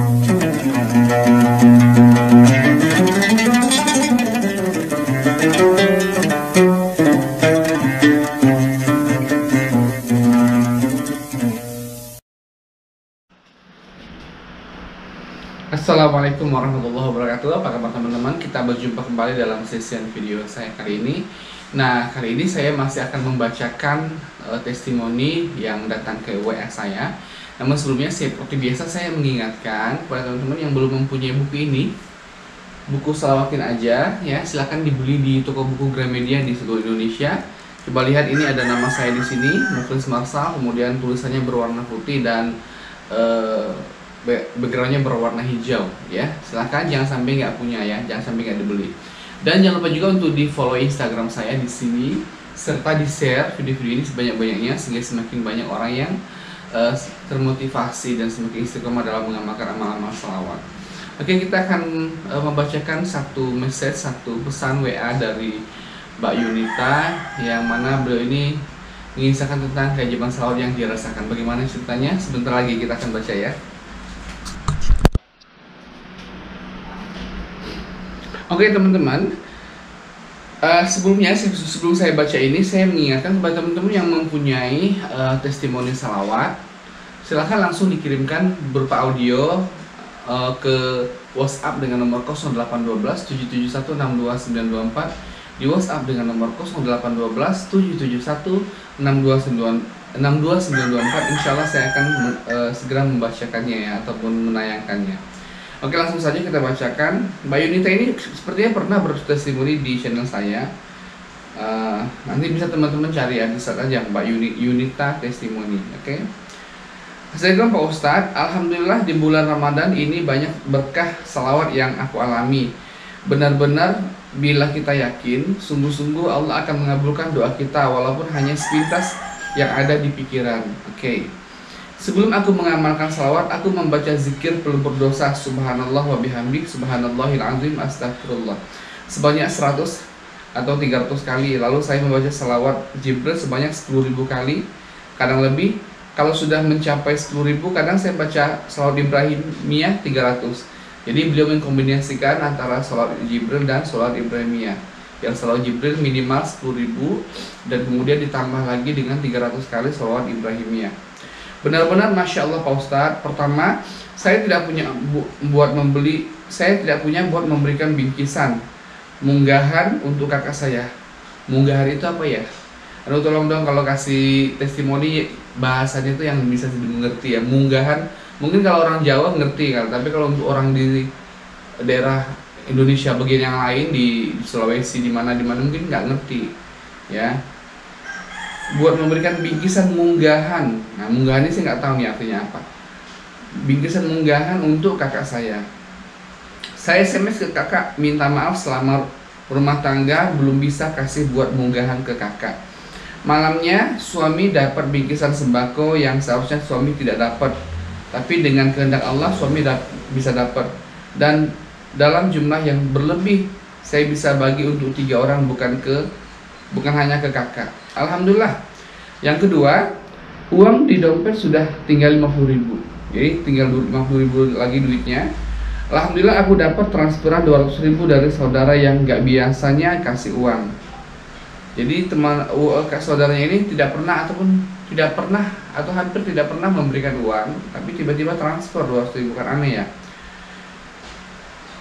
Assalamualaikum warahmatullahi wabarakatuh. Apa kabar teman-teman? Kita berjumpa kembali dalam sesi video saya kali ini. Nah, kali ini saya masih akan membacakan testimoni yang datang ke WA saya. Namun sebelumnya, seperti biasa saya mengingatkan kepada teman-teman yang belum mempunyai buku ini, buku Salawatin Aja, ya silahkan dibeli di toko buku Gramedia di seluruh Indonesia. Coba lihat, ini ada nama saya di sini, Muflis Marsal, kemudian tulisannya berwarna putih dan backgroundnya berwarna hijau, ya silahkan, jangan sampai nggak punya, ya jangan sampai nggak dibeli. Dan jangan lupa juga untuk di follow Instagram saya di sini, serta di share video-video ini sebanyak-banyaknya sehingga semakin banyak orang yang termotivasi dan semakin istiqomah dalam mengamalkan amal-amal salawat. Oke, kita akan membacakan satu message, satu pesan WA dari Mbak Yunita, yang mana beliau ini mengisahkan tentang keajaiban salawat yang dirasakan. Bagaimana ceritanya? Sebentar lagi kita akan baca, ya. Oke teman-teman, sebelum saya baca ini, saya mengingatkan kepada teman-teman yang mempunyai testimoni salawat, silahkan langsung dikirimkan berupa audio ke WhatsApp dengan nomor 0812 771 62924, di WhatsApp dengan nomor 0812 771 62924. Insya Allah saya akan segera membacakannya, ya, ataupun menayangkannya. Oke, langsung saja kita bacakan. Mbak Yunita ini sepertinya pernah bertestimoni di channel saya. Nanti bisa teman-teman cari, ya, search aja Mbak Yunita testimoni. Oke. Assalamualaikum Pak Ustadz. Alhamdulillah di bulan Ramadan ini banyak berkah salawat yang aku alami. Benar-benar bila kita yakin, sungguh-sungguh Allah akan mengabulkan doa kita walaupun hanya sepintas yang ada di pikiran. Oke. Sebelum aku mengamalkan salawat, aku membaca zikir pelupur dosa subhanallah wa bihamdik subhanallahil azim astagfirullah sebanyak 100 atau 300 kali. Lalu saya membaca salawat Jibril sebanyak 10.000 kali, kadang lebih. Kalau sudah mencapai 10.000, kadang saya baca salawat Ibrahimiyah 300. Jadi beliau mengkombinasikan antara salawat Jibril dan salawat Ibrahimiyah. Yang salawat Jibril minimal 10.000 dan kemudian ditambah lagi dengan 300 kali salawat Ibrahimiyah. Benar-benar Masya Allah Pak Ustadz. Pertama, saya tidak punya buat memberikan bingkisan munggahan untuk kakak saya. Munggahan itu apa, ya? Aduh, tolong dong kalau kasih testimoni bahasanya itu yang bisa dimengerti, ya. Munggahan, mungkin kalau orang Jawa ngerti kan, tapi kalau untuk orang di daerah Indonesia bagian yang lain, di Sulawesi, di mana mungkin nggak ngerti, ya. Buat memberikan bingkisan munggahan. Nah, munggahan ini saya nggak tahu nih artinya apa. Bingkisan munggahan untuk kakak saya. Saya SMS ke kakak minta maaf selama rumah tangga belum bisa kasih buat munggahan ke kakak. Malamnya suami dapat bingkisan sembako yang seharusnya suami tidak dapat, tapi dengan kehendak Allah suami bisa dapat. Dan dalam jumlah yang berlebih, saya bisa bagi untuk 3 orang, bukan hanya ke kakak. Alhamdulillah. Yang kedua, uang di dompet sudah tinggal 50.000. Jadi tinggal 50.000 lagi duitnya. Alhamdulillah aku dapat transferan 200.000 dari saudara yang gak biasanya kasih uang. Jadi saudaranya ini tidak pernah atau hampir tidak pernah memberikan uang, tapi tiba-tiba transfer 200.000, kan aneh, ya.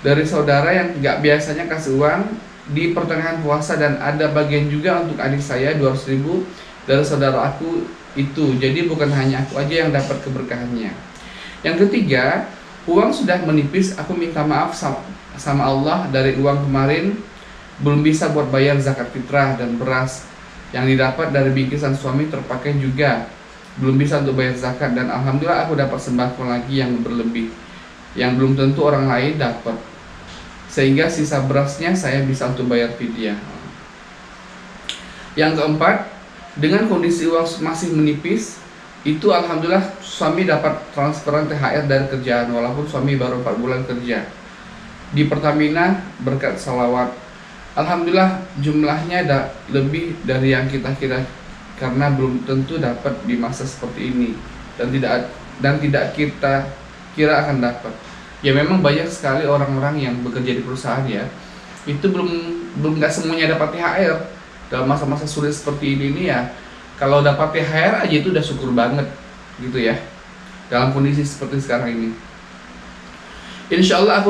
Dari saudara yang gak biasanya kasih uang di pertengahan puasa, dan ada bagian juga untuk adik saya 200.000 dari saudara aku itu. Jadi bukan hanya aku aja yang dapat keberkahannya. Yang ketiga, uang sudah menipis. Aku minta maaf sama Allah, dari uang kemarin belum bisa buat bayar zakat fitrah dan beras yang didapat dari bingkisan suami terpakai juga, belum bisa untuk bayar zakat. Dan alhamdulillah aku dapat sembako lagi yang berlebih, yang belum tentu orang lain dapat, sehingga sisa berasnya saya bisa untuk bayar fidyah. Yang keempat, dengan kondisi uang masih menipis, itu alhamdulillah suami dapat transferan THR dari kerjaan, walaupun suami baru 4 bulan kerja di Pertamina berkat salawat. Alhamdulillah jumlahnya lebih dari yang kita kira, karena belum tentu dapat di masa seperti ini, dan tidak kita kira akan dapat. Ya memang banyak sekali orang-orang yang bekerja di perusahaan ya, itu belum nggak semuanya dapat THR dalam masa-masa sulit seperti ini ya. Kalau dapat THR aja itu udah syukur banget gitu ya, dalam kondisi seperti sekarang ini. Insya Allah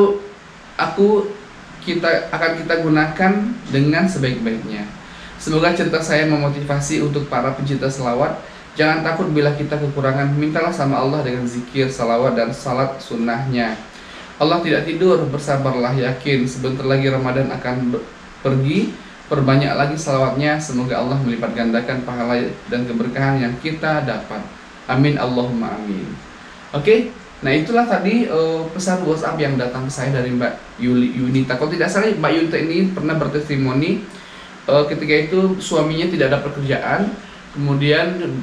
kita gunakan dengan sebaik-baiknya. Semoga cerita saya memotivasi untuk para pencinta selawat. Jangan takut bila kita kekurangan, mintalah sama Allah dengan zikir, salawat, dan salat sunnahnya. Allah tidak tidur, bersabarlah, yakin sebentar lagi Ramadan akan pergi. Perbanyak lagi salawatnya, semoga Allah melipat gandakan pahala dan keberkahan yang kita dapat. Amin Allahumma amin. Oke, nah itulah tadi pesan WhatsApp yang datang ke saya dari Mbak Yunita. Kalau tidak salah Mbak Yunita ini pernah bertestimoni ketika itu suaminya tidak ada pekerjaan, kemudian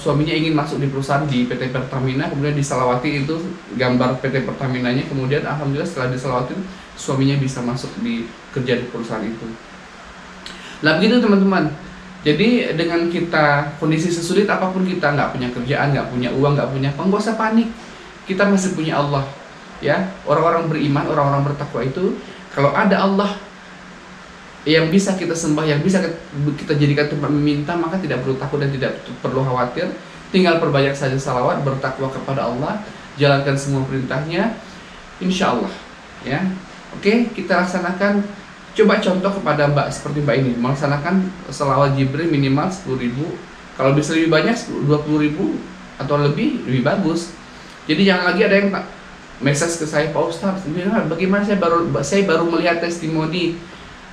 suaminya ingin masuk di perusahaan di PT Pertamina, kemudian disalawati itu gambar PT Pertaminanya, kemudian alhamdulillah setelah disalawatin suaminya bisa masuk di kerja di perusahaan itu. Nah begitu teman-teman. Jadi dengan kita kondisi sesulit apapun, kita nggak punya kerjaan, nggak punya uang, nggak punya apa, nggak usah panik. Kita masih punya Allah ya. Orang-orang beriman, orang-orang bertakwa itu kalau ada Allah yang bisa kita sembah, yang bisa kita jadikan tempat meminta, maka tidak perlu takut dan tidak perlu khawatir. Tinggal perbanyak saja salawat, bertakwa kepada Allah, jalankan semua perintahnya, insya Allah ya. Oke, kita laksanakan. Coba contoh kepada Mbak seperti Mbak ini, melaksanakan selawat Jibril minimal 10.000. Kalau bisa lebih banyak 20.000 atau lebih bagus. Jadi jangan lagi ada yang message ke saya, Pak Ustadz, bagaimana saya baru melihat testimoni,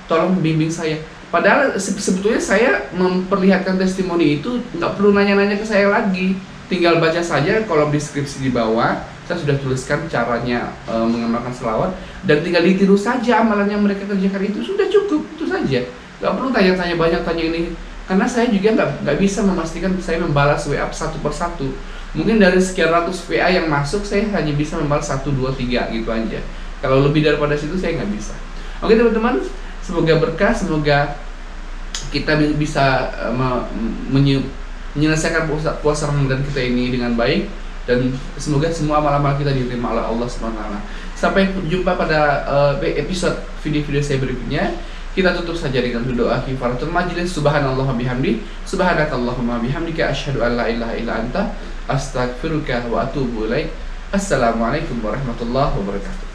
tolong bimbing saya. Padahal sebetulnya saya memperlihatkan testimoni itu nggak perlu nanya-nanya ke saya lagi, tinggal baca saja kolom deskripsi di bawah. Saya sudah tuliskan caranya mengamalkan selawat, dan tinggal ditiru saja amalan yang mereka kerjakan, itu sudah cukup, itu saja. Nggak perlu tanya-tanya banyak, tanya ini, karena saya juga nggak bisa memastikan saya membalas WA satu persatu. Mungkin dari sekian ratus WA yang masuk, saya hanya bisa membalas 1, 2, 3 gitu aja. Kalau lebih daripada situ saya nggak bisa. Oke teman-teman, semoga berkah, semoga kita bisa menyelesaikan puasa Ramadan kita ini dengan baik, dan semoga semua amal-amal kita diterima oleh Allah SWT. Sampai jumpa pada episode video-video saya berikutnya. Kita tutup saja dengan doa kifaratul majlis. Subhanallah bihamdi, subhanakallahumma bihamdika, asyhadu an la ilaha illa anta, astaghfiruka wa atubu ilaik. Assalamualaikum warahmatullahi wabarakatuh.